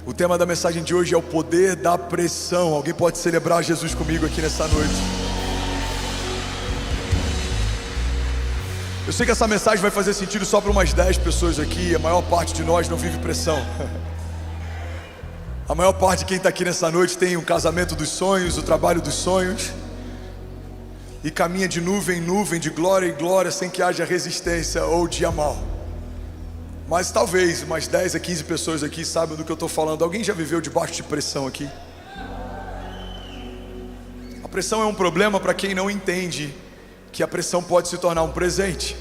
O tema da mensagem de hoje é o poder da pressão. Alguém pode celebrar Jesus comigo aqui nessa noite? Eu sei que essa mensagem vai fazer sentido só para umas 10 pessoas aqui. A maior parte de nós não vive pressão. A maior parte de quem está aqui nessa noite tem um casamento dos sonhos, o trabalho dos sonhos, e caminha de nuvem em nuvem, de glória em glória, sem que haja resistência ou dia mal. Mas talvez umas 10 a 15 pessoas aqui sabem do que eu estou falando. Alguém já viveu debaixo de pressão aqui? A pressão é um problema para quem não entende que a pressão pode se tornar um presente.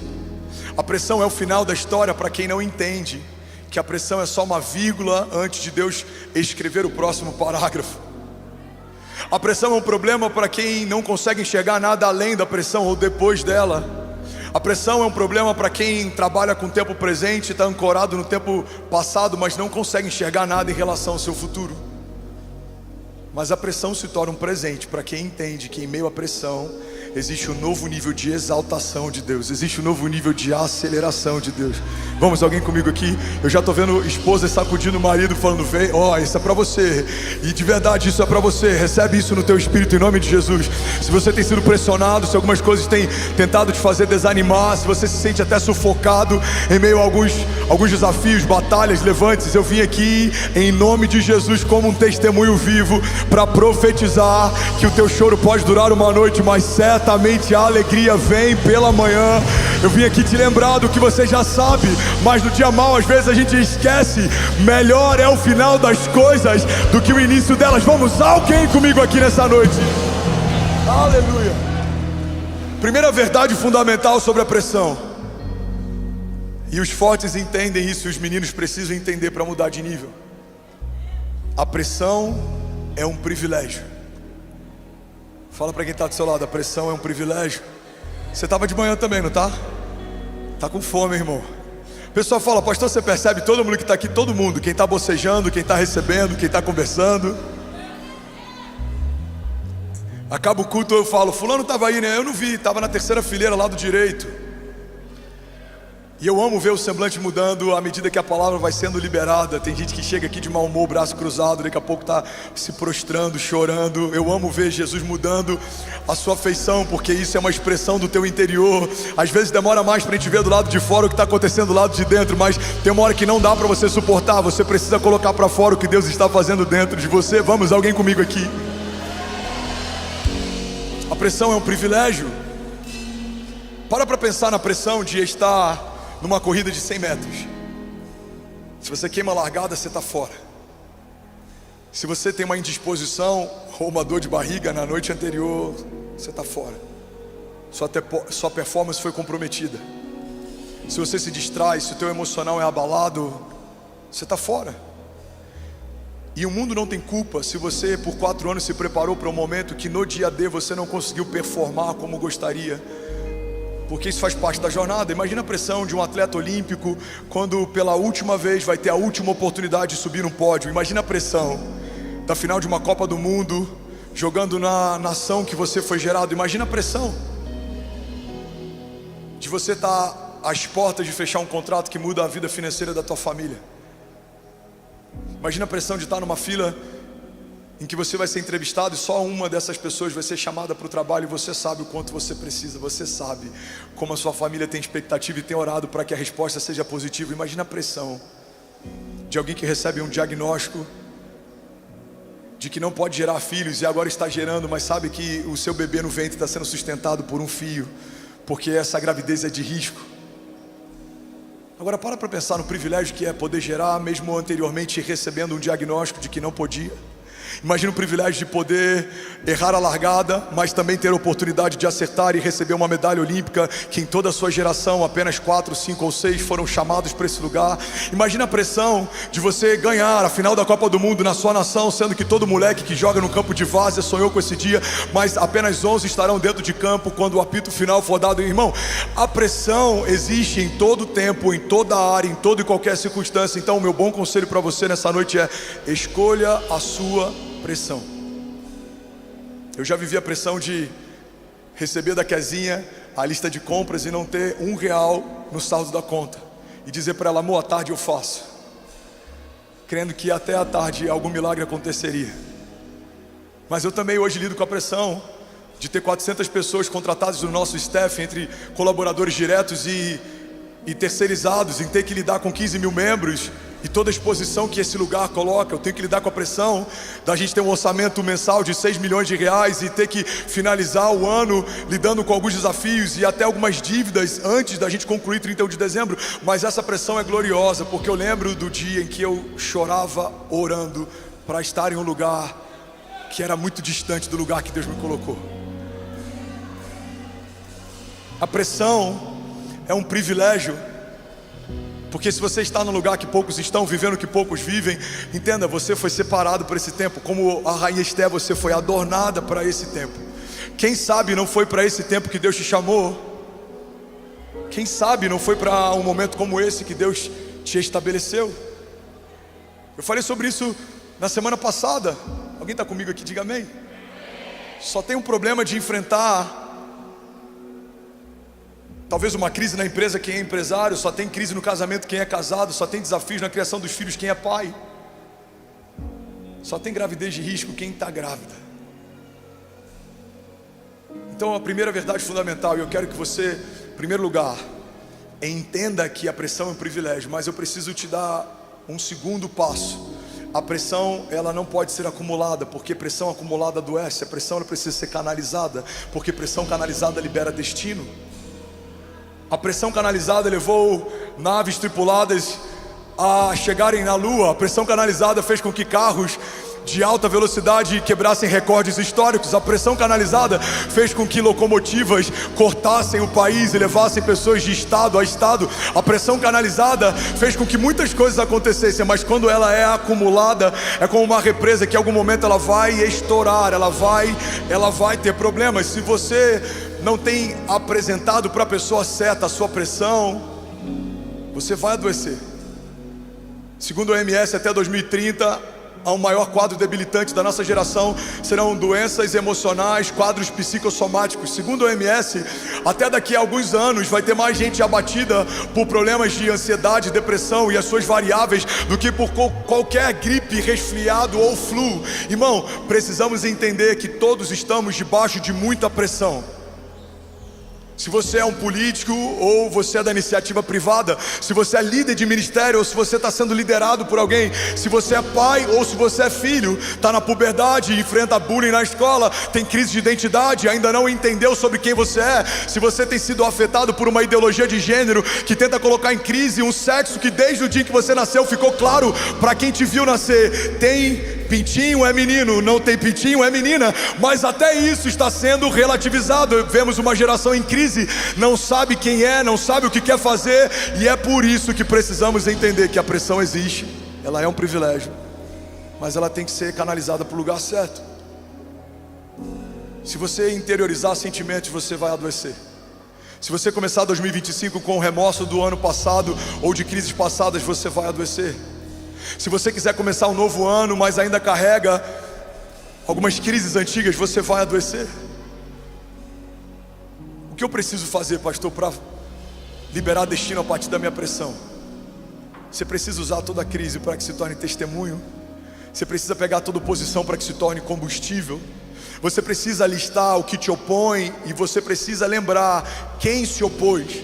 A pressão é o final da história para quem não entende que a pressão é só uma vírgula antes de Deus escrever o próximo parágrafo. A pressão é um problema para quem não consegue enxergar nada além da pressão ou depois dela. A pressão é um problema para quem trabalha com o tempo presente, está ancorado no tempo passado, mas não consegue enxergar nada em relação ao seu futuro. Mas a pressão se torna um presente para quem entende que em meio à pressão existe um novo nível de exaltação de Deus, existe um novo nível de aceleração de Deus. Vamos, alguém comigo aqui? Eu já estou vendo esposa sacudindo o marido, falando: vem, ó, isso é para você. E de verdade isso é para você. Recebe isso no teu espírito em nome de Jesus. Se você tem sido pressionado, se algumas coisas têm tentado te fazer desanimar, se você se sente até sufocado em meio a alguns desafios, batalhas, levantes, eu vim aqui em nome de Jesus como um testemunho vivo para profetizar que o teu choro pode durar uma noite, mas certamente a alegria vem pela manhã. Eu vim aqui te lembrar do que você já sabe, mas no dia mau às vezes a gente esquece. Melhor é o final das coisas do que o início delas. Vamos, alguém comigo aqui nessa noite? Aleluia. Primeira verdade fundamental sobre a pressão, e os fortes entendem isso e os meninos precisam entender para mudar de nível: a pressão é um privilégio. Fala para quem está do seu lado: a pressão é um privilégio. Você estava de manhã também, não tá? Tá com fome, irmão. O pessoal fala: pastor, você percebe todo mundo que está aqui, todo mundo, quem está bocejando, quem está recebendo, quem está conversando. Acaba o culto, eu falo: fulano estava aí, né? Eu não vi, estava na terceira fileira lá do direito. E eu amo ver o semblante mudando à medida que a palavra vai sendo liberada. Tem gente que chega aqui de mau humor, braço cruzado, daqui a pouco está se prostrando, chorando. Eu amo ver Jesus mudando a sua feição, porque isso é uma expressão do teu interior. Às vezes demora mais para a gente ver do lado de fora o que está acontecendo do lado de dentro, mas tem uma hora que não dá para você suportar. Você precisa colocar para fora o que Deus está fazendo dentro de você. Vamos, alguém comigo aqui? A pressão é um privilégio. Para pensar na pressão de estar numa corrida de 100 metros. Se você queima a largada, você está fora. Se você tem uma indisposição ou uma dor de barriga na noite anterior, você está fora. Sua performance foi comprometida. Se você se distrai, se o teu emocional é abalado, você está fora. E o mundo não tem culpa se você por 4 anos se preparou para um momento que no dia D você não conseguiu performar como gostaria, porque isso faz parte da jornada. Imagina a pressão de um atleta olímpico quando pela última vez vai ter a última oportunidade de subir no pódio. Imagina a pressão da final de uma Copa do Mundo, jogando na nação que você foi gerado. Imagina a pressão de você estar às portas de fechar um contrato que muda a vida financeira da tua família. Imagina a pressão de estar numa fila em que você vai ser entrevistado e só uma dessas pessoas vai ser chamada para o trabalho, e você sabe o quanto você precisa, você sabe como a sua família tem expectativa e tem orado para que a resposta seja positiva. Imagina a pressão de alguém que recebe um diagnóstico de que não pode gerar filhos e agora está gerando, mas sabe que o seu bebê no ventre está sendo sustentado por um fio, porque essa gravidez é de risco. Agora para pensar no privilégio que é poder gerar, mesmo anteriormente recebendo um diagnóstico de que não podia. Imagina o privilégio de poder errar a largada, mas também ter a oportunidade de acertar e receber uma medalha olímpica, que em toda a sua geração apenas 4, 5 ou 6 foram chamados para esse lugar. Imagina a pressão de você ganhar a final da Copa do Mundo na sua nação, sendo que todo moleque que joga no campo de várzea sonhou com esse dia, mas apenas 11 estarão dentro de campo quando o apito final for dado. Irmão, a pressão existe em todo tempo, em toda área, em toda e qualquer circunstância. Então o meu bom conselho para você nessa noite é: escolha a sua pressão. Eu já vivi a pressão de receber da Kezinha a lista de compras e não ter R$1 no saldo da conta e dizer para ela: amor, à tarde eu faço. crendo que até à tarde algum milagre aconteceria. Mas eu também hoje lido com a pressão de ter 400 pessoas contratadas no nosso staff, entre colaboradores diretos e terceirizados, em ter que lidar com 15 mil membros e toda a exposição que esse lugar coloca. Eu tenho que lidar com a pressão da gente ter um orçamento mensal de 6 milhões de reais e ter que finalizar o ano lidando com alguns desafios e até algumas dívidas antes da gente concluir 31 de dezembro. Mas essa pressão é gloriosa, porque eu lembro do dia em que eu chorava orando para estar em um lugar que era muito distante do lugar que Deus me colocou. A pressão é um privilégio, porque se você está num lugar que poucos estão, vivendo o que poucos vivem, entenda, você foi separado por esse tempo. Como a rainha Esté, você foi adornada para esse tempo. Quem sabe não foi para esse tempo que Deus te chamou? Quem sabe não foi para um momento como esse que Deus te estabeleceu? Eu falei sobre isso na semana passada. Alguém está comigo aqui? Diga amém. Só tem um problema de enfrentar talvez uma crise na empresa quem é empresário, só tem crise no casamento quem é casado, só tem desafios na criação dos filhos quem é pai, só tem gravidez de risco quem está grávida. Então a primeira verdade fundamental, e eu quero que você, em primeiro lugar, entenda que a pressão é um privilégio, mas eu preciso te dar um segundo passo. A pressão, ela não pode ser acumulada, porque pressão acumulada adoece. A pressão, ela precisa ser canalizada, porque pressão canalizada libera destino. A pressão canalizada levou naves tripuladas a chegarem na lua. A pressão canalizada fez com que carros de alta velocidade quebrassem recordes históricos. A pressão canalizada fez com que locomotivas cortassem o país e levassem pessoas de estado a estado. A pressão canalizada fez com que muitas coisas acontecessem, mas quando ela é acumulada, é como uma represa que em algum momento ela vai estourar, ela vai ter problemas. Se você não tem apresentado para a pessoa certa a sua pressão, você vai adoecer. Segundo a OMS, até 2030, o maior quadro debilitante da nossa geração serão doenças emocionais, quadros psicossomáticos. Segundo a OMS, até daqui a alguns anos vai ter mais gente abatida por problemas de ansiedade, depressão e as suas variáveis do que por qualquer gripe, resfriado ou flu. Irmão, precisamos entender que todos estamos debaixo de muita pressão. Se você é um político ou você é da iniciativa privada, se você é líder de ministério ou se você está sendo liderado por alguém, se você é pai ou se você é filho, está na puberdade, enfrenta bullying na escola, tem crise de identidade, ainda não entendeu sobre quem você é, se você tem sido afetado por uma ideologia de gênero que tenta colocar em crise um sexo que desde o dia que você nasceu ficou claro para quem te viu nascer, tem pintinho é menino, não tem pintinho é menina, mas até isso está sendo relativizado. Vemos uma geração em crise, não sabe quem é, não sabe o que quer fazer, e é por isso que precisamos entender que a pressão existe, ela é um privilégio, mas ela tem que ser canalizada para o lugar certo. Se você interiorizar sentimentos, você vai adoecer. Se você começar 2025 com o remorso do ano passado ou de crises passadas, você vai adoecer. Se você quiser começar um novo ano, mas ainda carrega algumas crises antigas, você vai adoecer. O que eu preciso fazer, pastor, para liberar destino a partir da minha pressão? Você precisa usar toda a crise para que se torne testemunho. Você precisa pegar toda oposição para que se torne combustível. Você precisa listar o que te opõe e você precisa lembrar quem se opôs.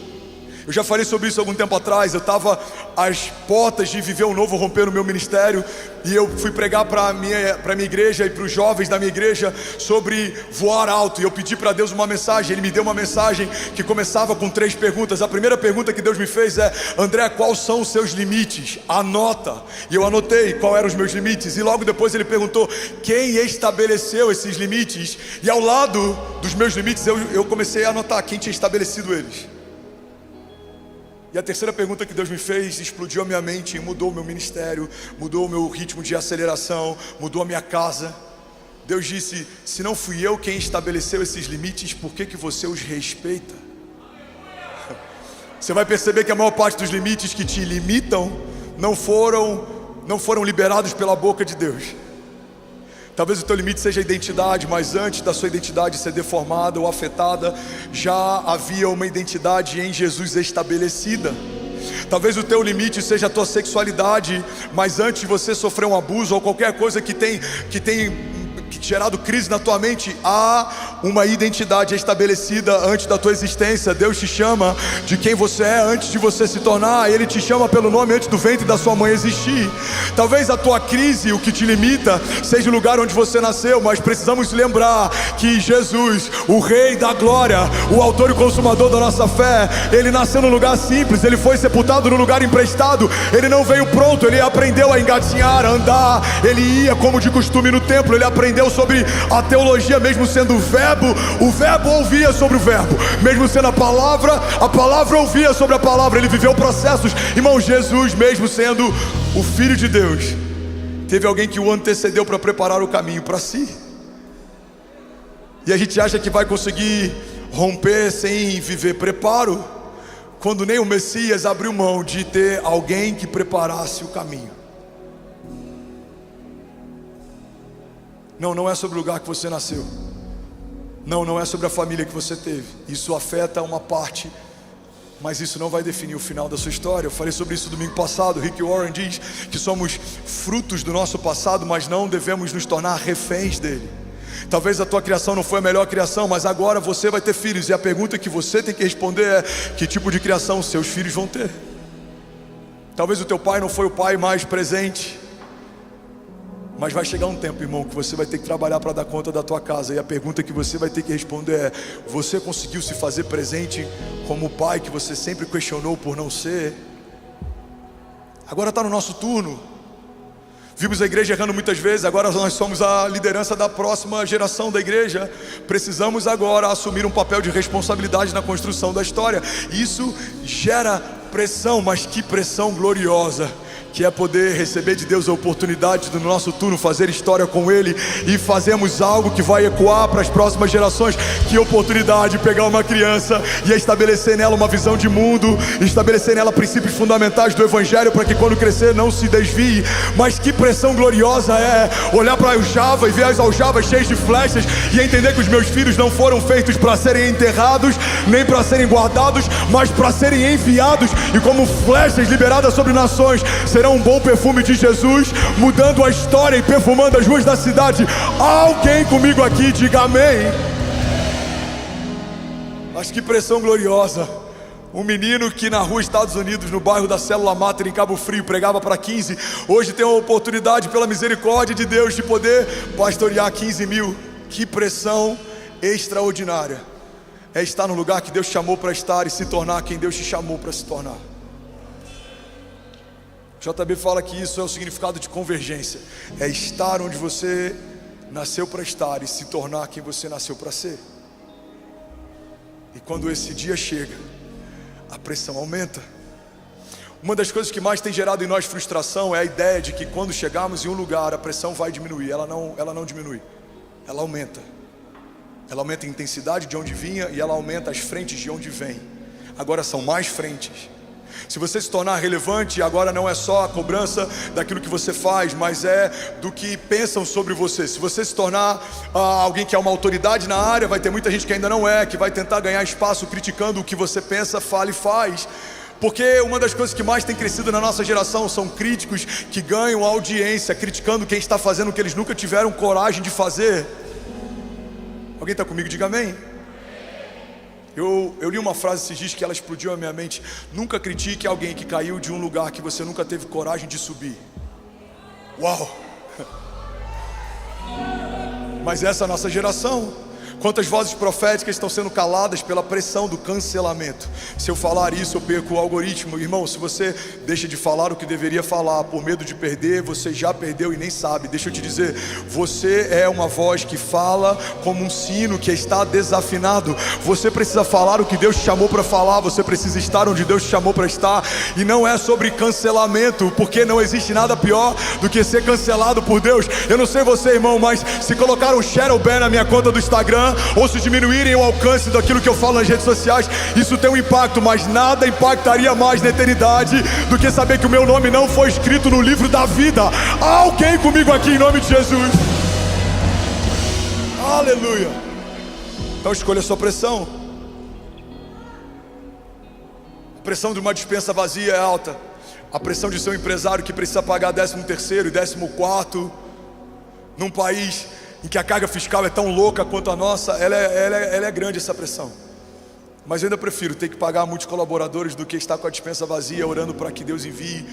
Eu já falei sobre isso algum tempo atrás. Eu estava às portas de viver um novo romper no meu ministério, e eu fui pregar para a minha igreja e para os jovens da minha igreja sobre voar alto. E eu pedi para Deus uma mensagem. Ele me deu uma mensagem que começava com 3 perguntas. A primeira pergunta que Deus me fez é: André, quais são os seus limites? Anota. E eu anotei quais eram os meus limites. E logo depois ele perguntou: quem estabeleceu esses limites? E ao lado dos meus limites eu comecei a anotar quem tinha estabelecido eles. E a terceira pergunta que Deus me fez explodiu a minha mente, mudou o meu ministério, mudou o meu ritmo de aceleração, mudou a minha casa. Deus disse: se não fui eu quem estabeleceu esses limites, por que você os respeita? Você vai perceber que a maior parte dos limites que te limitam não foram liberados pela boca de Deus. Talvez o teu limite seja a identidade, mas antes da sua identidade ser deformada ou afetada, já havia uma identidade em Jesus estabelecida. Talvez o teu limite seja a tua sexualidade, mas antes de você sofrer um abuso ou qualquer coisa que tem gerado crise na tua mente, há uma identidade estabelecida antes da tua existência. Deus te chama de quem você é antes de você se tornar. Ele te chama pelo nome antes do ventre da sua mãe existir. Talvez a tua crise, o que te limita, seja o lugar onde você nasceu, mas precisamos lembrar que Jesus, o Rei da Glória, o autor e consumador da nossa fé, ele nasceu num lugar simples, ele foi sepultado num lugar emprestado, ele não veio pronto, ele aprendeu a engatinhar, a andar, ele ia como de costume no templo, ele aprendeu sobre a teologia, mesmo sendo o verbo ouvia sobre o verbo, mesmo sendo a palavra ouvia sobre a palavra, ele viveu processos. Irmão, Jesus, mesmo sendo o Filho de Deus, teve alguém que o antecedeu para preparar o caminho para si. E a gente acha que vai conseguir romper sem viver preparo, quando nem o Messias abriu mão de ter alguém que preparasse o caminho. Não é sobre o lugar que você nasceu. Não é sobre a família que você teve. Isso afeta uma parte, mas isso não vai definir o final da sua história. Eu falei sobre isso domingo passado. Rick Warren diz que somos frutos do nosso passado, mas não devemos nos tornar reféns dele. Talvez a tua criação não foi a melhor criação, mas agora você vai ter filhos, e a pergunta que você tem que responder é: que tipo de criação seus filhos vão ter? Talvez o teu pai não foi o pai mais presente, mas vai chegar um tempo, irmão, que você vai ter que trabalhar para dar conta da tua casa. E a pergunta que você vai ter que responder é: você conseguiu se fazer presente como o pai que você sempre questionou por não ser? Agora está no nosso turno. Vimos a igreja errando muitas vezes, agora nós somos a liderança da próxima geração da igreja. Precisamos agora assumir um papel de responsabilidade na construção da história. Isso gera pressão, mas que pressão gloriosa, que é poder receber de Deus a oportunidade do nosso turno fazer história com Ele, e fazemos algo que vai ecoar para as próximas gerações. Que oportunidade pegar uma criança e estabelecer nela uma visão de mundo, estabelecer nela princípios fundamentais do Evangelho, para que quando crescer não se desvie. Mas que pressão gloriosa é olhar para a aljava e ver as aljavas cheias de flechas, e entender que os meus filhos não foram feitos para serem enterrados, nem para serem guardados, mas para serem enviados, e como flechas liberadas sobre nações, serão um bom perfume de Jesus, mudando a história e perfumando as ruas da cidade. Alguém comigo aqui, diga amém. Mas que pressão gloriosa. Um menino que na rua Estados Unidos, no bairro da Célula Mater, em Cabo Frio, pregava para 15, hoje tem a oportunidade, pela misericórdia de Deus, de poder pastorear 15 mil. Que pressão extraordinária é estar no lugar que Deus te chamou para estar e se tornar quem Deus te chamou para se tornar. JB fala que isso é o significado de convergência. É estar onde você nasceu para estar e se tornar quem você nasceu para ser. E quando esse dia chega, a pressão aumenta. Uma das coisas que mais tem gerado em nós frustração é a ideia de que quando chegarmos em um lugar, a pressão vai diminuir. Ela não diminui, ela aumenta. Ela aumenta a intensidade de onde vinha, e ela aumenta as frentes de onde vem. Agora são mais frentes. Se você se tornar relevante, agora não é só a cobrança daquilo que você faz, mas é do que pensam sobre você. Se você se tornar alguém que é uma autoridade na área, vai ter muita gente que ainda não é, que vai tentar ganhar espaço criticando o que você pensa, fala e faz. Porque uma das coisas que mais tem crescido na nossa geração são críticos que ganham audiência criticando quem está fazendo o que eles nunca tiveram coragem de fazer. Alguém está comigo? Diga amém. Eu li uma frase esses dias que ela explodiu a minha mente: nunca critique alguém que caiu de um lugar que você nunca teve coragem de subir. Uau! Mas essa é a nossa geração. Quantas vozes proféticas estão sendo caladas pela pressão do cancelamento? Se eu falar isso, eu perco o algoritmo. Irmão, se você deixa de falar o que deveria falar por medo de perder, você já perdeu e nem sabe. Deixa eu te dizer, você é uma voz que fala como um sino que está desafinado. Você precisa falar o que Deus te chamou para falar. Você precisa estar onde Deus te chamou para estar. E não é sobre cancelamento, porque não existe nada pior do que ser cancelado por Deus. Eu não sei você, irmão, mas se colocar um shadow ban na minha conta do Instagram, ou se diminuírem o alcance daquilo que eu falo nas redes sociais, isso tem um impacto, mas nada impactaria mais na eternidade do que saber que o meu nome não foi escrito no livro da vida. Alguém comigo aqui em nome de Jesus? Aleluia. Então escolha a sua pressão. A pressão de uma despensa vazia é alta. A pressão de ser um empresário que precisa pagar 13º e 14º num país em que a carga fiscal é tão louca quanto a nossa, ela é grande, essa pressão. Mas eu ainda prefiro ter que pagar muitos colaboradores do que estar com a despensa vazia, orando para que Deus envie,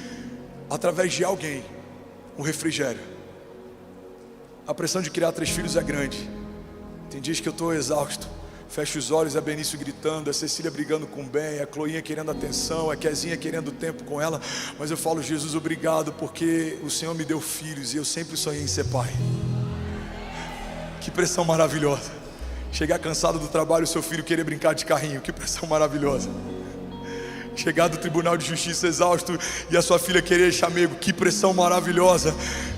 através de alguém, um refrigério. A pressão de criar 3 filhos é grande. Tem dias que eu estou exausto. Fecho os olhos, a Benício gritando, a Cecília brigando com o Ben, a Chloinha querendo atenção, a Kezinha querendo tempo com ela. Mas eu falo, Jesus, obrigado, porque o Senhor me deu filhos e eu sempre sonhei em ser pai. Que pressão maravilhosa. Chegar cansado do trabalho, o seu filho querer brincar de carrinho, que pressão maravilhosa. Chegar do Tribunal de Justiça exausto e a sua filha querer chamego, que pressão maravilhosa.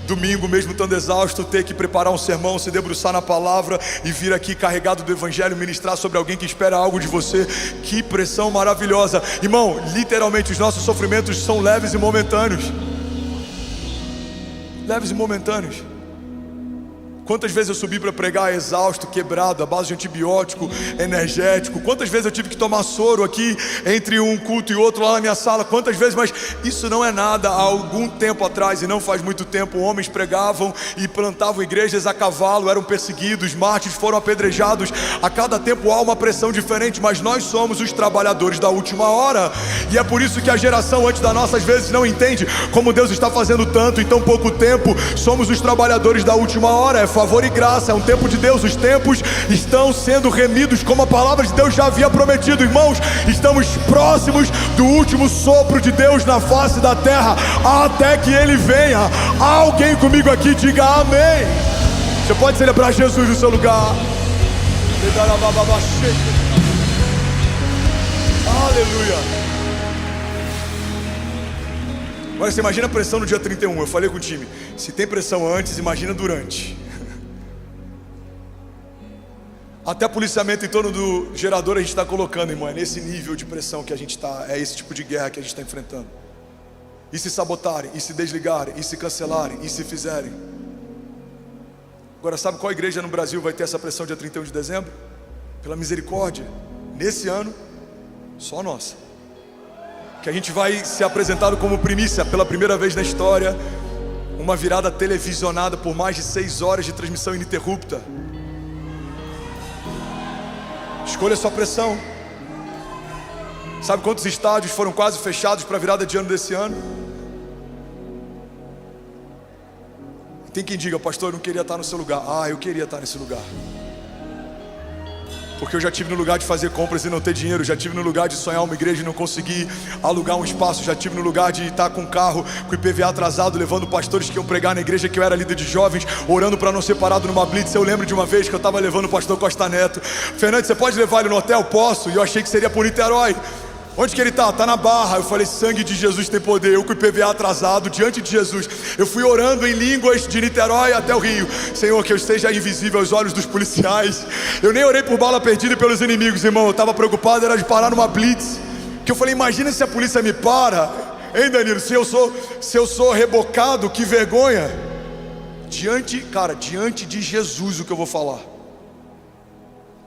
Domingo, mesmo estando exausto, ter que preparar um sermão, se debruçar na palavra e vir aqui carregado do Evangelho, ministrar sobre alguém que espera algo de você. Que pressão maravilhosa. Irmão, literalmente os nossos sofrimentos são leves e momentâneos. Leves e momentâneos. Quantas vezes eu subi para pregar exausto, quebrado, à base de antibiótico, energético. Quantas vezes eu tive que tomar soro aqui entre um culto e outro lá na minha sala. Quantas vezes, mas isso não é nada. Há algum tempo atrás, e não faz muito tempo, homens pregavam e plantavam igrejas a cavalo, eram perseguidos, mártires foram apedrejados. A cada tempo há uma pressão diferente, mas nós somos os trabalhadores da última hora. E é por isso que a geração antes da nossa às vezes não entende como Deus está fazendo tanto em tão pouco tempo. Somos os trabalhadores da última hora. Favor e graça, é um tempo de Deus. Os tempos estão sendo remidos, como a palavra de Deus já havia prometido. Irmãos, estamos próximos do último sopro de Deus na face da terra, até que Ele venha. Alguém comigo aqui diga amém. Você pode celebrar Jesus no seu lugar. Aleluia. Agora você imagina a pressão no dia 31. Eu falei com o time, se tem pressão antes, imagina durante. Até policiamento em torno do gerador a gente está colocando, irmão. É nesse nível de pressão que a gente está. É esse tipo de guerra que a gente está enfrentando. E se sabotarem, e se desligarem, e se cancelarem, e se fizerem. Agora, sabe qual igreja no Brasil vai ter essa pressão dia 31 de dezembro? Pela misericórdia, nesse ano, só nossa. Que a gente vai ser apresentado como primícia pela primeira vez na história. Uma virada televisionada por mais de 6 horas de transmissão ininterrupta. Escolha a sua pressão. Sabe quantos estádios foram quase fechados para a virada de ano desse ano? Tem quem diga, pastor, eu não queria estar no seu lugar. Ah, eu queria estar nesse lugar. Porque eu já tive no lugar de fazer compras e não ter dinheiro. Já tive no lugar de sonhar uma igreja e não conseguir alugar um espaço. Já tive no lugar de estar com um carro, com o IPVA atrasado, levando pastores que iam pregar na igreja que eu era líder de jovens, orando para não ser parado numa blitz. Eu lembro de uma vez que eu estava levando o pastor Costa Neto. Fernando, você pode levar ele no hotel? Posso. E eu achei que seria por Niterói. Onde que ele está? Está na Barra. Eu falei, sangue de Jesus tem poder. Eu com o IPVA atrasado, diante de Jesus, eu fui orando em línguas de Niterói até o Rio. Senhor, que eu esteja invisível aos olhos dos policiais. Eu nem orei por bala perdida e pelos inimigos, irmão. Eu estava preocupado, era de parar numa blitz. Que eu falei, imagina se a polícia me para. Hein, Danilo, se eu sou rebocado, que vergonha. Diante de Jesus, o que eu vou falar.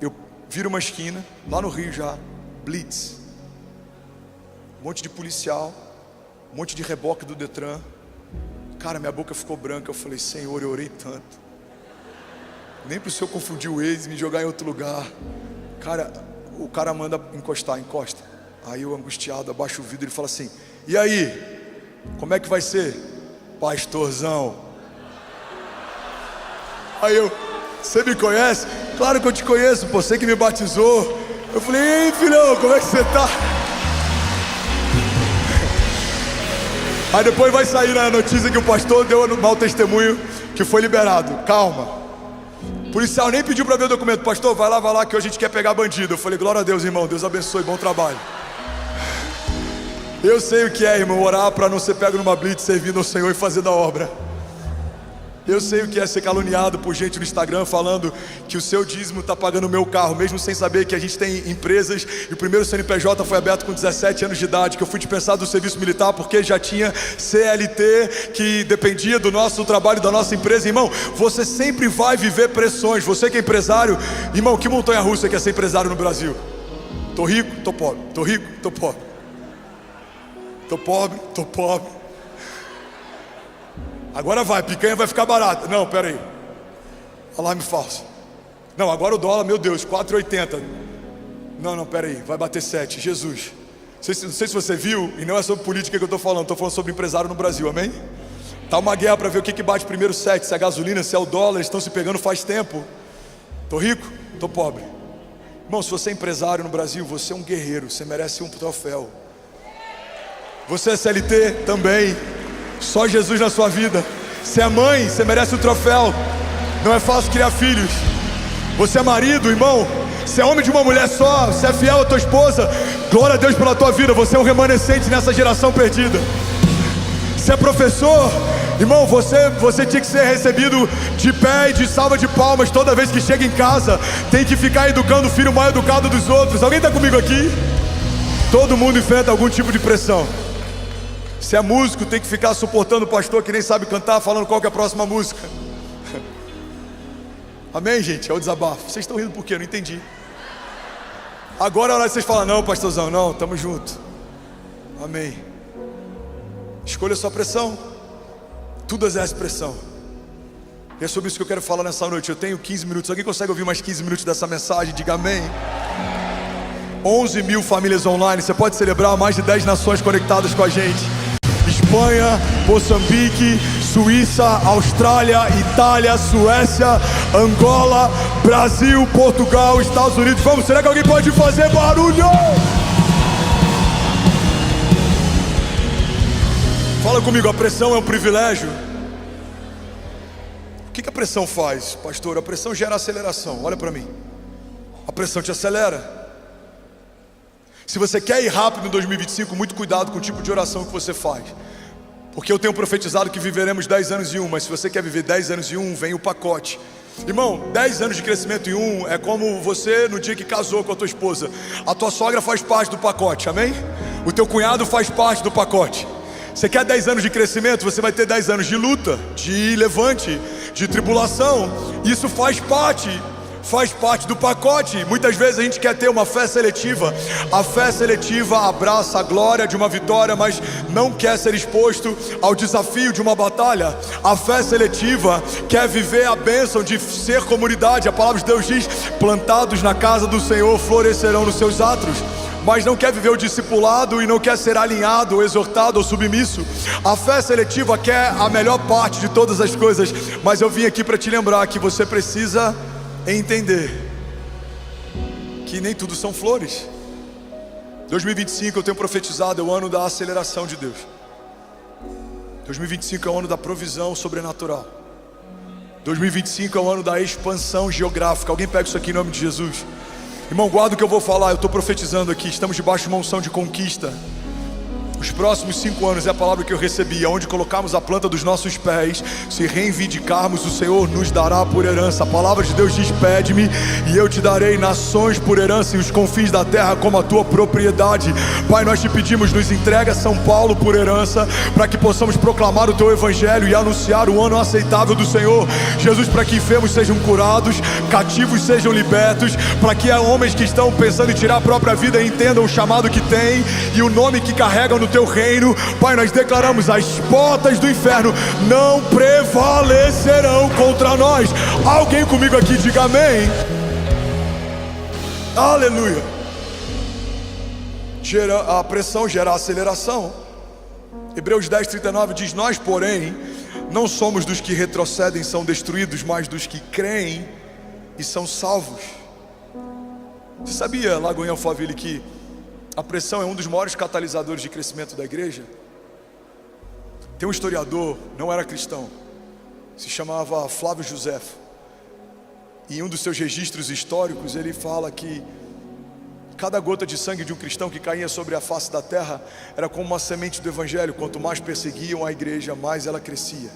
Eu viro uma esquina, lá no Rio já, blitz. Um monte de policial, um monte de reboque do Detran. Cara, minha boca ficou branca. Eu falei, Senhor, eu orei tanto. Nem para o Senhor confundir o ex e me jogar em outro lugar. Cara, o cara manda encosta. Aí eu angustiado, abaixo o vidro e fala assim, e aí, como é que vai ser? Pastorzão. Aí eu, você me conhece? Claro que eu te conheço, pô, você que me batizou. Eu falei, ei filhão, como é que você tá? Aí depois vai sair na notícia que o pastor deu um mau testemunho, que foi liberado. Calma. O policial nem pediu para ver o documento. Pastor, vai lá que hoje a gente quer pegar bandido. Eu falei, glória a Deus, irmão, Deus abençoe, bom trabalho. Eu sei o que é, irmão, orar para não ser pego numa blitz, servindo ao Senhor e fazendo a obra. Eu sei o que é ser caluniado por gente no Instagram falando que o seu dízimo está pagando o meu carro, mesmo sem saber que a gente tem empresas. E o primeiro CNPJ foi aberto com 17 anos de idade, que eu fui dispensado do serviço militar porque já tinha CLT que dependia do nosso trabalho, da nossa empresa. Irmão, você sempre vai viver pressões. Você que é empresário, irmão, que montanha russa que é ser empresário no Brasil? Tô rico, tô pobre, tô rico, tô pobre. Tô pobre, tô pobre. Agora vai, picanha vai ficar barata. Não, pera aí. Alarme falso. Não, agora o dólar, meu Deus, 4,80. Não, pera aí, vai bater 7. Jesus. Não sei se você viu, e não é sobre política que eu estou falando sobre empresário no Brasil, amém? Tá uma guerra para ver o que bate primeiro 7, se é a gasolina, se é o dólar, eles estão se pegando faz tempo. Tô rico? Tô pobre. Irmão, se você é empresário no Brasil, você é um guerreiro, você merece um troféu. Você é CLT também, só Jesus na sua vida. Você é mãe, você merece um troféu. Não é fácil criar filhos. Você é marido, irmão, você é homem de uma mulher só, você é fiel à tua esposa. Glória a Deus pela tua vida, você é um remanescente nessa geração perdida. Você é professor, irmão, você tinha que ser recebido de pé e de salva de palmas toda vez que chega em casa. Tem que ficar educando o filho mais educado dos outros. Alguém está comigo aqui? Todo mundo enfrenta algum tipo de pressão. Se é músico, tem que ficar suportando o pastor que nem sabe cantar, falando qual que é a próxima música. Amém, gente? É o desabafo. Vocês estão rindo por quê? Eu não entendi. Agora é hora de vocês falam: não, pastorzão, não, tamo junto. Amém. Escolha sua pressão. Tudo exerce pressão. E é sobre isso que eu quero falar nessa noite. Eu tenho 15 minutos. Alguém consegue ouvir mais 15 minutos dessa mensagem? Diga amém. 11 mil famílias online. Você pode celebrar mais de 10 nações conectadas com a gente. Espanha, Moçambique, Suíça, Austrália, Itália, Suécia, Angola, Brasil, Portugal, Estados Unidos. Vamos, será que alguém pode fazer barulho? Fala comigo, a pressão é um privilégio. O que a pressão faz, pastor? A pressão gera aceleração. Olha para mim. A pressão te acelera. Se você quer ir rápido em 2025, muito cuidado com o tipo de oração que você faz. Porque eu tenho profetizado que viveremos 10 anos em um. Mas se você quer viver 10 anos em um, vem o pacote. Irmão, 10 anos de crescimento em um é como você no dia que casou com a tua esposa. A tua sogra faz parte do pacote, amém? O teu cunhado faz parte do pacote. Você quer 10 anos de crescimento, você vai ter 10 anos de luta, de levante, de tribulação. Isso faz parte do pacote. Muitas vezes a gente quer ter uma fé seletiva. A fé seletiva abraça a glória de uma vitória, mas não quer ser exposto ao desafio de uma batalha. A fé seletiva quer viver a bênção de ser comunidade. A palavra de Deus diz: plantados na casa do Senhor florescerão nos seus átrios. Mas não quer viver o discipulado e não quer ser alinhado, ou exortado ou submisso. A fé seletiva quer a melhor parte de todas as coisas. Mas eu vim aqui para te lembrar que você precisa entender que nem tudo são flores. 2025 eu tenho profetizado, é o ano da aceleração de Deus. 2025 é o ano da provisão sobrenatural. 2025 é o ano da expansão geográfica. Alguém pega isso aqui em nome de Jesus. Irmão, guarda o que eu vou falar. Eu estou profetizando aqui, estamos debaixo de uma unção de conquista. Os próximos 5 anos é a palavra que eu recebi: aonde colocarmos a planta dos nossos pés, se reivindicarmos, o Senhor nos dará por herança. A palavra de Deus diz: pede-me e eu te darei nações por herança e os confins da terra como a tua propriedade. Pai, nós te pedimos, nos entrega São Paulo por herança, para que possamos proclamar o teu evangelho e anunciar o ano aceitável do Senhor. Jesus, para que enfermos sejam curados, cativos sejam libertos, para que homens que estão pensando em tirar a própria vida entendam o chamado que têm e o nome que carregam no teu reino. Pai, nós declaramos: as portas do inferno não prevalecerão contra nós. Alguém comigo aqui diga amém. Aleluia. A pressão gera aceleração. Hebreus 10:39 diz: nós, porém, não somos dos que retrocedem e são destruídos, mas dos que creem e são salvos. Você sabia, Lagoinha Alphaville, que a pressão é um dos maiores catalisadores de crescimento da igreja? Tem um historiador, não era cristão, se chamava Flávio Josefo. E em um dos seus registros históricos ele fala que cada gota de sangue de um cristão que caía sobre a face da terra era como uma semente do evangelho. Quanto mais perseguiam a igreja, mais ela crescia.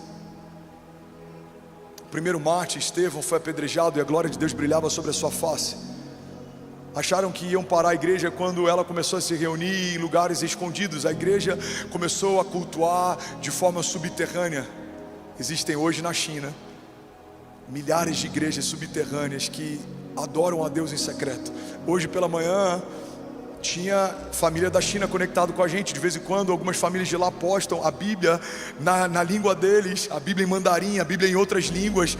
O primeiro mártir, Estevão, foi apedrejado e a glória de Deus brilhava sobre a sua face. Acharam que iam parar a igreja quando ela começou a se reunir em lugares escondidos. A igreja começou a cultuar de forma subterrânea. Existem hoje na China milhares de igrejas subterrâneas que adoram a Deus em secreto. Hoje pela manhã tinha família da China conectado com a gente. De vez em quando algumas famílias de lá postam a Bíblia na língua deles, a Bíblia em mandarim, a Bíblia em outras línguas,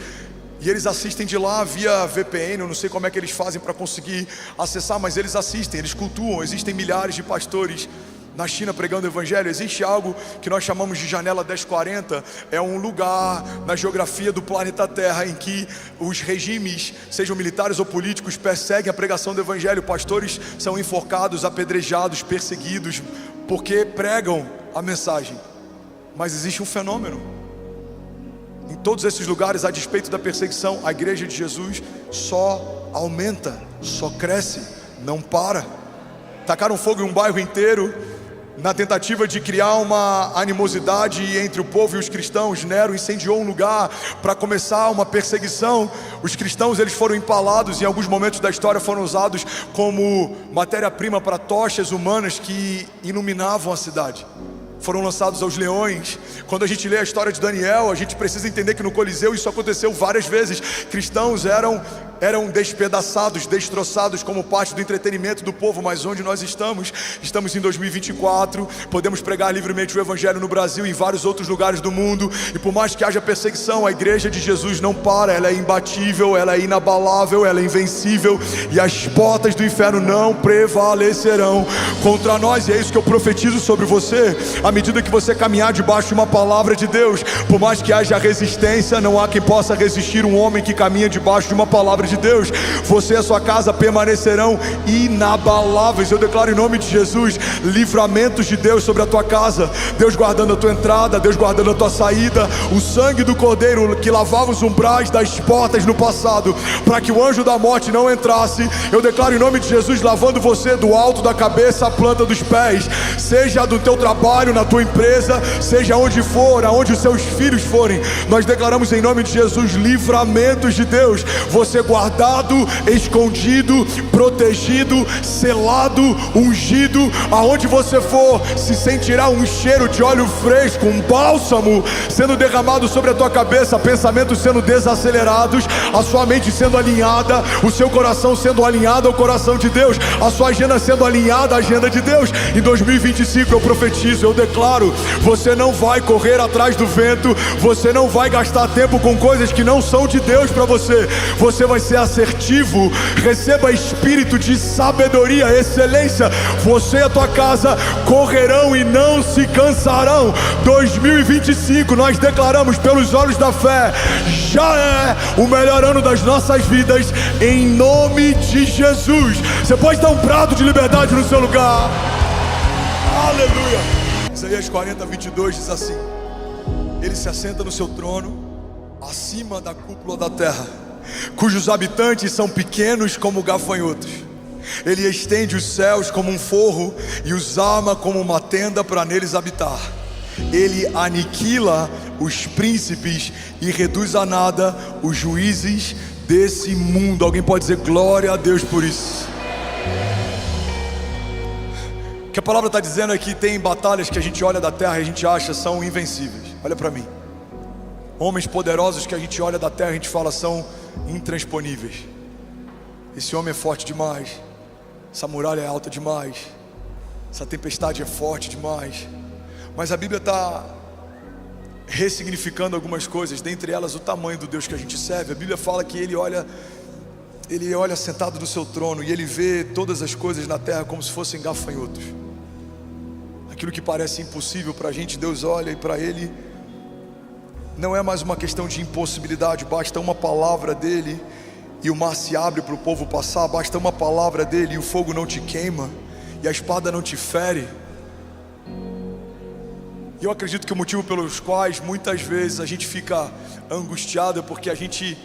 e eles assistem de lá via VPN. Eu não sei como é que eles fazem para conseguir acessar, mas eles assistem, eles cultuam. Existem milhares de pastores na China pregando o evangelho. Existe algo que nós chamamos de janela 1040. É um lugar na geografia do planeta Terra em que os regimes, sejam militares ou políticos, perseguem a pregação do evangelho. Pastores são enforcados, apedrejados, perseguidos, porque pregam a mensagem. Mas existe um fenômeno em todos esses lugares. A despeito da perseguição, a igreja de Jesus só aumenta, só cresce, não para. Tacaram fogo em um bairro inteiro na tentativa de criar uma animosidade entre o povo e os cristãos. Nero incendiou um lugar para começar uma perseguição. Os cristãos, eles foram empalados, em alguns momentos da história foram usados como matéria-prima para tochas humanas que iluminavam a cidade. Foram lançados aos leões. Quando a gente lê a história de Daniel, a gente precisa entender que no Coliseu isso aconteceu várias vezes. Cristãos eram despedaçados, destroçados como parte do entretenimento do povo. Mas onde nós estamos? Estamos em 2024, podemos pregar livremente o evangelho no Brasil e em vários outros lugares do mundo. E por mais que haja perseguição, a igreja de Jesus não para. Ela é imbatível, ela é inabalável, ela é invencível, e as portas do inferno não prevalecerão contra nós. E é isso que eu profetizo sobre você. À medida que você caminhar debaixo de uma palavra de Deus, por mais que haja resistência, não há quem possa resistir um homem que caminha debaixo de uma palavra de Deus. Você e a sua casa permanecerão inabaláveis. Eu declaro em nome de Jesus livramentos de Deus sobre a tua casa. Deus guardando a tua entrada, Deus guardando a tua saída. O sangue do Cordeiro que lavava os umbrais das portas no passado, para que o anjo da morte não entrasse. Eu declaro em nome de Jesus lavando você do alto da cabeça à planta dos pés. Seja do teu trabalho, na tua empresa, seja onde for, aonde os seus filhos forem, nós declaramos em nome de Jesus livramentos de Deus. Você guardado, escondido, protegido, selado, ungido. Aonde você for, se sentirá um cheiro de óleo fresco, um bálsamo sendo derramado sobre a tua cabeça, pensamentos sendo desacelerados, a sua mente sendo alinhada, o seu coração sendo alinhado ao coração de Deus, a sua agenda sendo alinhada à agenda de Deus. Em 2025 eu profetizo, eu declaro, você não vai correr atrás do vento, você não vai gastar tempo com coisas que não são de Deus para você. Você vai ser assertivo. Receba espírito de sabedoria, excelência. Você e a tua casa correrão e não se cansarão. 2025 nós declaramos pelos olhos da fé, já é o melhor ano das nossas vidas, em nome de Jesus. Você pode dar um brado de liberdade no seu lugar. Aleluia. Isaías 40, 22 diz assim: Ele se assenta no seu trono, acima da cúpula da terra, cujos habitantes são pequenos como gafanhotos. Ele estende os céus como um forro e os arma como uma tenda para neles habitar. Ele aniquila os príncipes e reduz a nada os juízes desse mundo. Alguém pode dizer glória a Deus por isso? O que a palavra está dizendo é que tem batalhas que a gente olha da terra e a gente acha são invencíveis. Olha para mim. Homens poderosos que a gente olha da terra e a gente fala são intransponíveis. Esse homem é forte demais, essa muralha é alta demais, essa tempestade é forte demais. Mas a Bíblia está ressignificando algumas coisas, dentre elas o tamanho do Deus que a gente serve. A Bíblia fala que Ele olha sentado no seu trono e Ele vê todas as coisas na terra como se fossem gafanhotos. Aquilo que parece impossível para a gente, Deus olha, e para Ele não é mais uma questão de impossibilidade. Basta uma palavra dEle e o mar se abre para o povo passar. Basta uma palavra dEle e o fogo não te queima e a espada não te fere. E eu acredito que o motivo pelos quais muitas vezes a gente fica angustiado é porque a gente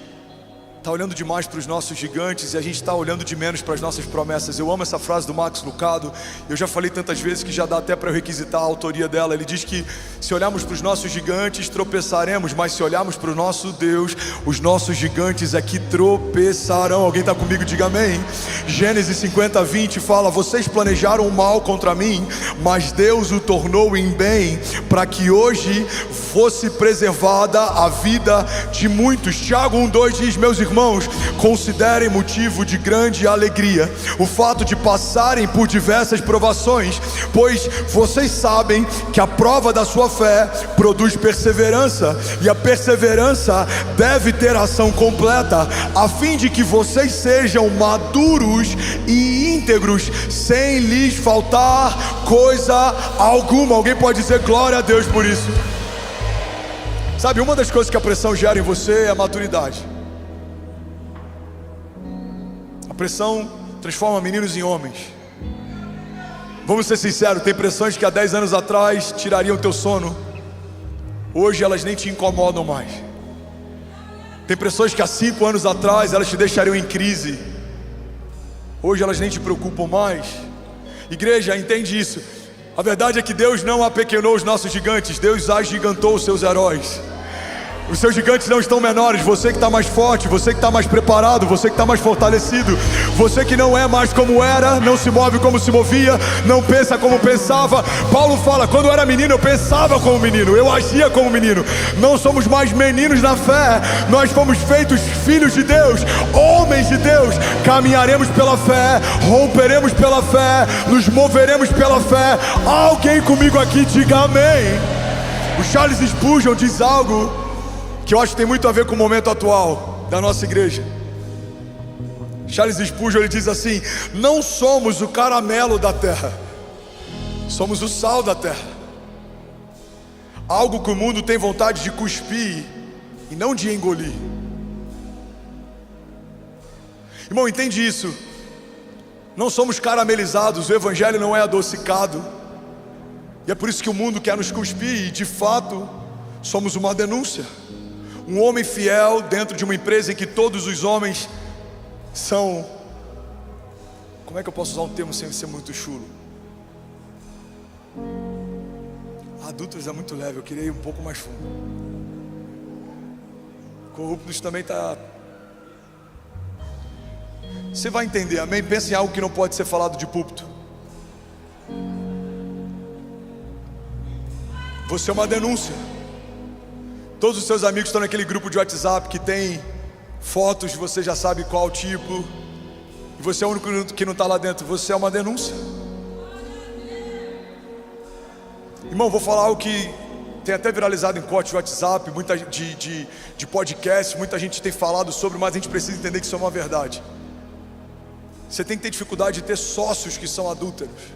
está olhando demais para os nossos gigantes e a gente está olhando de menos para as nossas promessas. Eu amo essa frase do Max Lucado. Eu já falei tantas vezes que já dá até para eu requisitar a autoria dela. Ele diz que se olharmos para os nossos gigantes tropeçaremos, mas se olharmos para o nosso Deus, os nossos gigantes é que tropeçarão. Alguém está comigo? Diga amém. Gênesis 50, 20 fala: vocês planejaram o mal contra mim, mas Deus o tornou em bem, para que hoje fosse preservada a vida de muitos. Tiago 1:2 diz: meus irmãos, irmãos, considerem motivo de grande alegria o fato de passarem por diversas provações, pois vocês sabem que a prova da sua fé produz perseverança, e a perseverança deve ter ação completa, a fim de que vocês sejam maduros e íntegros, sem lhes faltar coisa alguma. Alguém pode dizer glória a Deus por isso? Sabe, uma das coisas que a pressão gera em você é a maturidade. A pressão transforma meninos em homens. Vamos ser sinceros, tem pressões que há 10 anos atrás tirariam teu sono, hoje elas nem te incomodam mais. Tem pressões que há 5 anos atrás elas te deixariam em crise, hoje elas nem te preocupam mais. Igreja, entende isso. A verdade é que Deus não apequenou os nossos gigantes, Deus agigantou os seus heróis. Os seus gigantes não estão menores. Você que está mais forte, você que está mais preparado, você que está mais fortalecido, você que não é mais como era, não se move como se movia, não pensa como pensava. Paulo fala, quando eu era menino eu pensava como menino, eu agia como menino. Não somos mais meninos na fé, nós fomos feitos filhos de Deus, homens de Deus. Caminharemos pela fé, romperemos pela fé, nos moveremos pela fé. Alguém comigo aqui diga amém. O Charles Spurgeon diz algo que eu acho que tem muito a ver com o momento atual da nossa igreja. Charles Spurgeon, ele diz assim: não somos o caramelo da terra, somos o sal da terra. Algo que o mundo tem vontade de cuspir e não de engolir. Irmão, entende isso? Não somos caramelizados, o evangelho não é adocicado, e é por isso que o mundo quer nos cuspir. E de fato somos uma denúncia. Um homem fiel dentro de uma empresa em que todos os homens são... Como é que eu posso usar um termo sem ser muito chulo? Adúlteros é muito leve, eu queria ir um pouco mais fundo. Corruptos também está... Você vai entender, amém? Pensa em algo que não pode ser falado de púlpito. Você é uma denúncia. Todos os seus amigos estão naquele grupo de WhatsApp que tem fotos, você já sabe qual tipo, e você é o único que não está lá dentro. Você é uma denúncia. Irmão, vou falar algo que tem até viralizado em corte de WhatsApp, muita de podcast, muita gente tem falado sobre, mas a gente precisa entender que isso é uma verdade. Você tem que ter dificuldade de ter sócios que são adúlteros.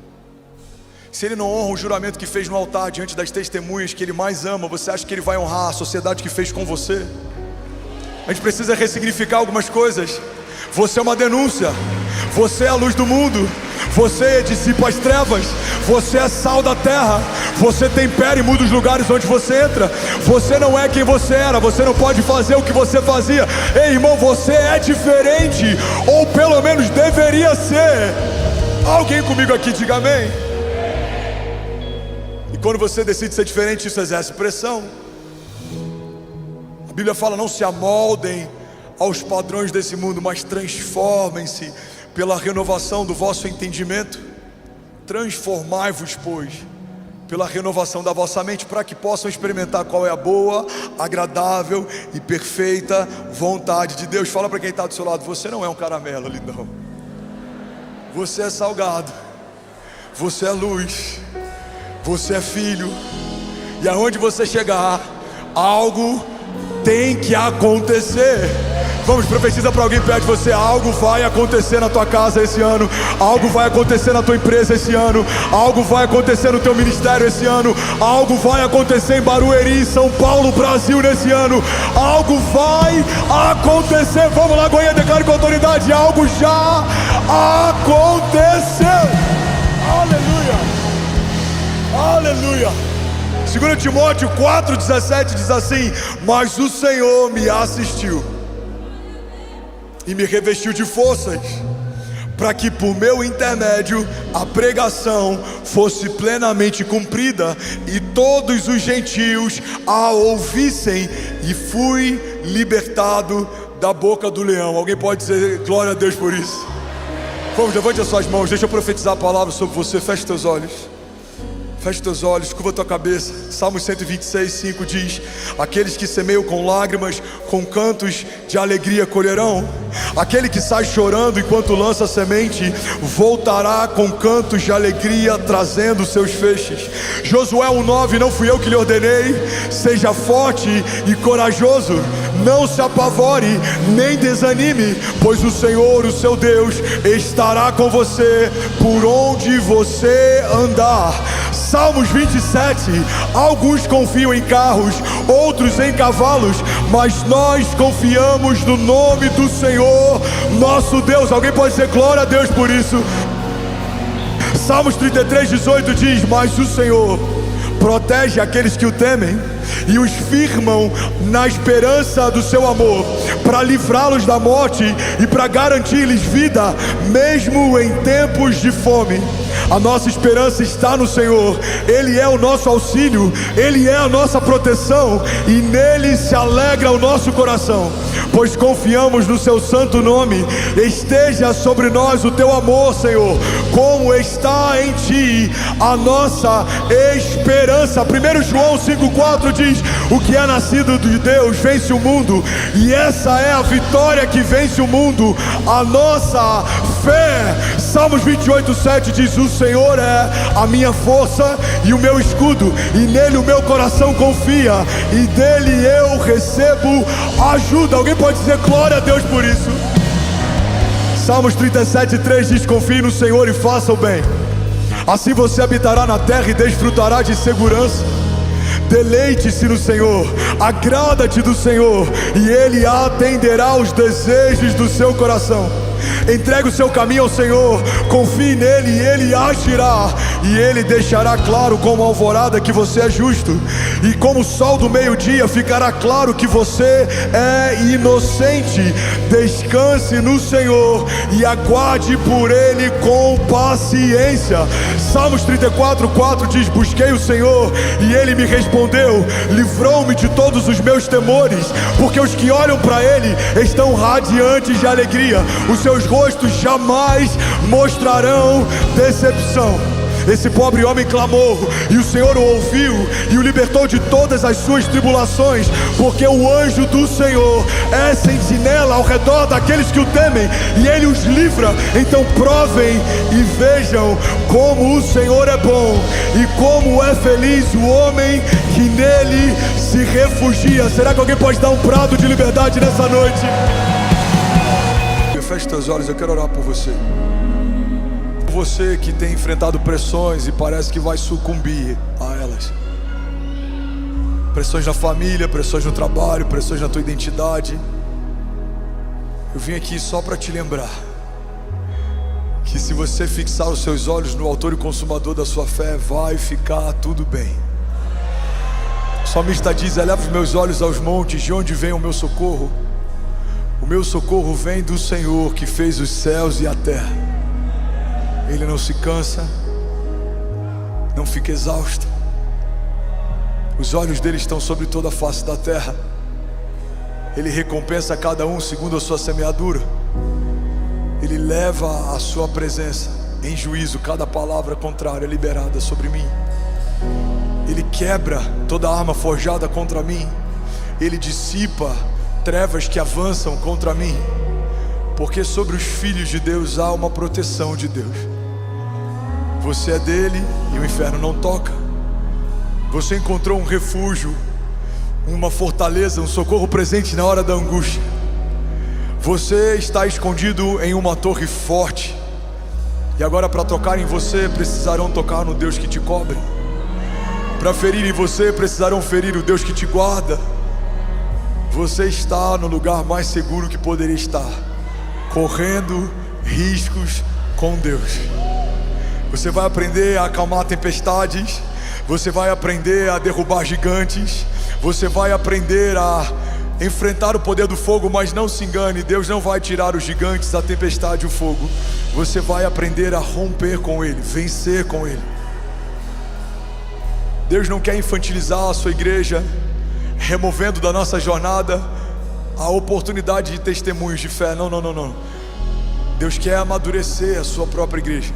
Se ele não honra o juramento que fez no altar diante das testemunhas que ele mais ama, você acha que ele vai honrar a sociedade que fez com você? A gente precisa ressignificar algumas coisas. Você é uma denúncia, você é a luz do mundo, você dissipa as trevas, você é sal da terra, você tempera e muda os lugares onde você entra. Você não é quem você era, você não pode fazer o que você fazia. Ei, irmão, você é diferente, ou pelo menos deveria ser. Alguém comigo aqui diga amém. E quando você decide ser diferente, isso exerce pressão. A Bíblia fala: não se amoldem aos padrões desse mundo, mas transformem-se pela renovação do vosso entendimento. Transformai-vos, pois, pela renovação da vossa mente, para que possam experimentar qual é a boa, agradável e perfeita vontade de Deus. Fala para quem está do seu lado: você não é um caramelo, lindão. Você é salgado, você é luz, você é filho. E aonde você chegar, algo tem que acontecer. Vamos, profetiza para alguém perto de você: algo vai acontecer na tua casa esse ano, algo vai acontecer na tua empresa esse ano, algo vai acontecer no teu ministério esse ano, algo vai acontecer em Barueri, São Paulo, Brasil nesse ano, algo vai acontecer. Vamos lá, Goiânia, declare com autoridade: algo já aconteceu. Aleluia, aleluia. 2 Timóteo 4,17 diz assim: mas o Senhor me assistiu e me revestiu de forças, para que por meu intermédio a pregação fosse plenamente cumprida e todos os gentios a ouvissem, e fui libertado da boca do leão. Alguém pode dizer glória a Deus por isso? Vamos, levante as suas mãos, deixa eu profetizar a palavra sobre você. Feche teus olhos. Feche teus olhos, curva tua cabeça. Salmo 126, 5 diz: aqueles que semeiam com lágrimas, com cantos de alegria colherão. Aquele que sai chorando enquanto lança a semente, voltará com cantos de alegria, trazendo seus feixes. Josué 1:9, não fui eu que lhe ordenei? Seja forte e corajoso, não se apavore, nem desanime, pois o Senhor, o seu Deus, estará com você por onde você andar. Salmos 27, alguns confiam em carros, outros em cavalos, mas nós confiamos no nome do Senhor, nosso Deus. Alguém pode dizer glória a Deus por isso? Salmos 33, 18 diz: mas o Senhor protege aqueles que o temem e os firmam na esperança do seu amor, para livrá-los da morte e para garantir-lhes vida, mesmo em tempos de fome. A nossa esperança está no Senhor. Ele é o nosso auxílio, Ele é a nossa proteção, e nele se alegra o nosso coração, pois confiamos no seu santo nome. Esteja sobre nós o teu amor, Senhor, como está em ti a nossa esperança. 1 João 5,4 diz: o que é nascido de Deus vence o mundo, e essa é a vitória que vence o mundo, a nossa fé. Salmos 28,7 diz: o Senhor é a minha força e o meu escudo, e nele o meu coração confia, e dele eu recebo ajuda. Alguém pode dizer glória a Deus por isso? Salmos 37,3 diz: confie no Senhor e faça o bem, assim você habitará na terra e desfrutará de segurança. Deleite-se no Senhor, agrada-te do Senhor, e Ele atenderá os desejos do seu coração. Entregue o seu caminho ao Senhor, confie nele e Ele agirá, e Ele deixará claro como a alvorada que você é justo, e como o sol do meio-dia ficará claro que você é inocente. Descanse no Senhor e aguarde por Ele com paciência. Salmos 34,4 diz: busquei o Senhor e Ele me respondeu, livrou-me de todos os meus temores, porque os que olham para Ele estão radiantes de alegria, os seus rostos jamais mostrarão decepção. Esse pobre homem clamou, e o Senhor o ouviu e o libertou de todas as suas tribulações, porque o anjo do Senhor é sentinela ao redor daqueles que o temem, e Ele os livra. Então provem e vejam como o Senhor é bom, e como é feliz o homem que nele se refugia. Será que alguém pode dar um brado de liberdade nessa noite? Feche teus olhos, eu quero orar por você. Você que tem enfrentado pressões e parece que vai sucumbir a elas. Pressões na família, pressões no trabalho, pressões na tua identidade. Eu vim aqui só para te lembrar que se você fixar os seus olhos no autor e consumador da sua fé, vai ficar tudo bem. O salmista diz: eleva os meus olhos aos montes, de onde vem o meu socorro? O meu socorro vem do Senhor que fez os céus e a terra. Ele não se cansa, não fica exausto. Os olhos dele estão sobre toda a face da terra. Ele recompensa cada um segundo a sua semeadura. Ele leva a sua presença em juízo cada palavra contrária liberada sobre mim. Ele quebra toda arma forjada contra mim. Ele dissipa trevas que avançam contra mim, porque sobre os filhos de Deus há uma proteção de Deus. Você é dele e o inferno não toca. Você encontrou um refúgio, uma fortaleza, um socorro presente na hora da angústia. Você está escondido em uma torre forte, e agora para tocar em você precisarão tocar no Deus que te cobre. Para ferir em você precisarão ferir o Deus que te guarda. Você está no lugar mais seguro que poderia estar, correndo riscos com Deus. Você vai aprender a acalmar tempestades, você vai aprender a derrubar gigantes, você vai aprender a enfrentar o poder do fogo. Mas não se engane, Deus não vai tirar os gigantes, a tempestade e o fogo. Você vai aprender a romper com ele, vencer com ele. Deus não quer infantilizar a sua igreja, removendo da nossa jornada a oportunidade de testemunhos de fé. Não. Deus quer amadurecer a sua própria igreja.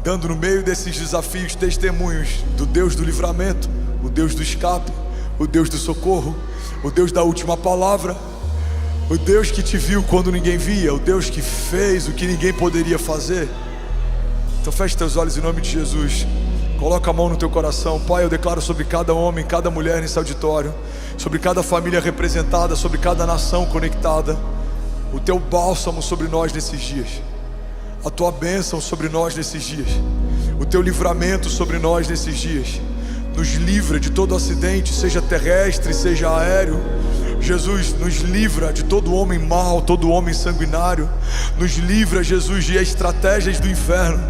dando no meio desses desafios testemunhos do Deus do livramento, o Deus do escape, o Deus do socorro, o Deus da última palavra, o Deus que te viu quando ninguém via, o Deus que fez o que ninguém poderia fazer. Então feche teus olhos em nome de Jesus. Coloca a mão no teu coração. Pai, eu declaro sobre cada homem, cada mulher nesse auditório, sobre cada família representada, sobre cada nação conectada, o teu bálsamo sobre nós nesses dias, a tua bênção sobre nós nesses dias, o teu livramento sobre nós nesses dias. Nos livra de todo acidente, seja terrestre, seja aéreo. Jesus, nos livra de todo homem mau, todo homem sanguinário. Nos livra, Jesus, de estratégias do inferno.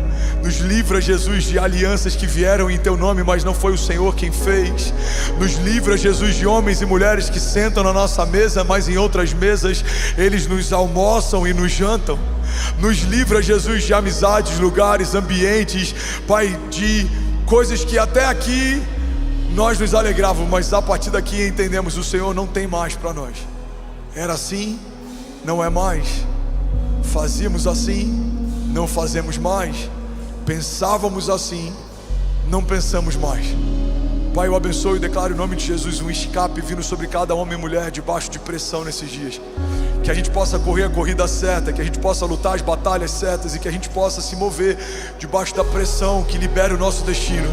Nos livra, Jesus, de alianças que vieram em teu nome, mas não foi o Senhor quem fez. Nos livra, Jesus, de homens e mulheres que sentam na nossa mesa, mas em outras mesas eles nos almoçam e nos jantam. Nos livra, Jesus, de amizades, lugares, ambientes, Pai, de coisas que até aqui nós nos alegrávamos, mas a partir daqui entendemos: o Senhor não tem mais para nós. Era assim, não é mais. Fazíamos assim, não fazemos mais. Pensávamos assim, não pensamos mais. Pai, eu abençoo e declaro em nome de Jesus um escape vindo sobre cada homem e mulher debaixo de pressão nesses dias. Que a gente possa correr a corrida certa, que a gente possa lutar as batalhas certas e que a gente possa se mover debaixo da pressão que libera o nosso destino.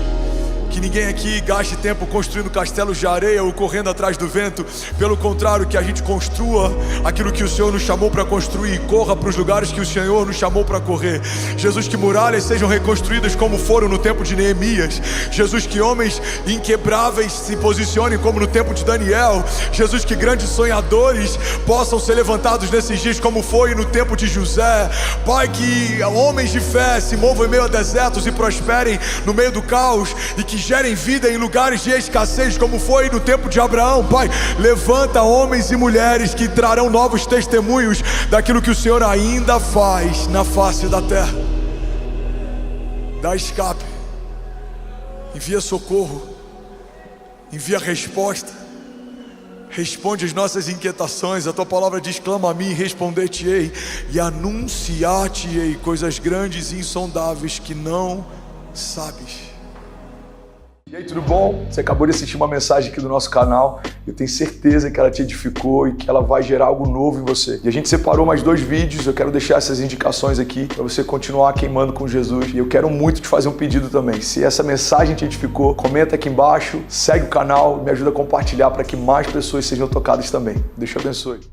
Que ninguém aqui gaste tempo construindo castelos de areia ou correndo atrás do vento. Pelo contrário, que a gente construa aquilo que o Senhor nos chamou para construir e corra para os lugares que o Senhor nos chamou para correr. Jesus, que muralhas sejam reconstruídas como foram no tempo de Neemias. Jesus, que homens inquebráveis se posicionem como no tempo de Daniel. Jesus, que grandes sonhadores possam ser levantados nesses dias como foi no tempo de José. Pai, que homens de fé se movam em meio a desertos e prosperem no meio do caos, e que gerem vida em lugares de escassez como foi no tempo de Abraão. Pai, levanta homens e mulheres que trarão novos testemunhos daquilo que o Senhor ainda faz na face da terra. Dá escape, envia socorro, envia resposta, responde as nossas inquietações. A tua palavra diz: clama a mim e responder-te-ei, e anunciar-te-ei coisas grandes e insondáveis que não sabes. E aí, tudo bom? Você acabou de assistir uma mensagem aqui do nosso canal. Eu tenho certeza que ela te edificou e que ela vai gerar algo novo em você. E a gente separou mais 2 vídeos. Eu quero deixar essas indicações aqui para você continuar queimando com Jesus. E eu quero muito te fazer um pedido também. Se essa mensagem te edificou, comenta aqui embaixo, segue o canal, me ajuda a compartilhar para que mais pessoas sejam tocadas também. Deus te abençoe.